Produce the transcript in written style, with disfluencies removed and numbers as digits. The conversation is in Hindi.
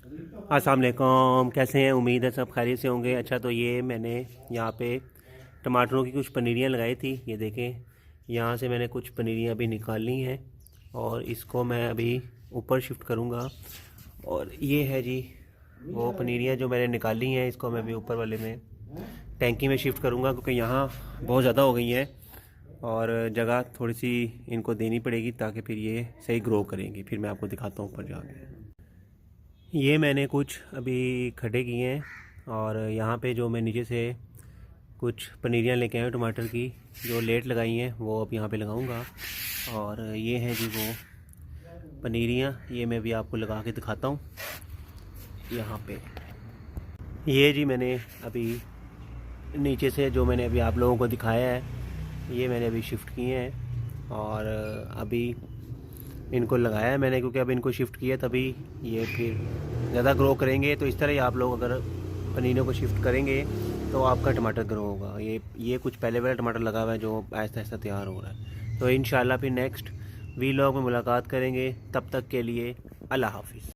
अस्सलाम वालेकुम, कैसे हैं? उम्मीद है सब खैरियत से होंगे। अच्छा, तो ये मैंने यहाँ पे टमाटरों की कुछ पनीरियाँ लगाई थी। ये देखें, यहाँ से मैंने कुछ पनीरियाँ अभी निकाली हैं और इसको मैं अभी ऊपर शिफ्ट करूँगा। और ये है जी वो पनीरियाँ जो मैंने निकाली हैं, इसको मैं अभी ऊपर वाले में टैंकी में शिफ्ट करूँगा, क्योंकि यहाँ बहुत ज़्यादा हो गई हैं और जगह थोड़ी सी इनको देनी पड़ेगी ताकि फिर ये सही ग्रो करेंगी। फिर मैं आपको दिखाता हूँ ऊपर जाके। ये मैंने कुछ अभी खड्डे किए हैं और यहाँ पे जो मैं नीचे से कुछ पनीरियाँ लेके आया हूँ टमाटर की, जो लेट लगाई हैं वो अब यहाँ पे लगाऊंगा। और ये हैं जी वो पनीरियाँ, ये मैं भी आपको लगा के दिखाता हूँ यहाँ पे। ये जी मैंने अभी नीचे से जो मैंने अभी आप लोगों को दिखाया है, ये मैंने अभी शिफ्ट किए हैं और अभी इनको लगाया है मैंने, क्योंकि अब इनको शिफ्ट किया तभी ये फिर ज़्यादा ग्रो करेंगे। तो इस तरह ही आप लोग अगर पनीरों को शिफ्ट करेंगे तो आपका टमाटर ग्रो होगा। ये कुछ पहले वाला टमाटर लगा हुआ है जो आहिस्ता आहिस्ता तैयार हो रहा है। तो इंशाल्लाह फिर नेक्स्ट वीलॉग में मुलाकात करेंगे। तब तक के लिए अल्लाह हाफिज़।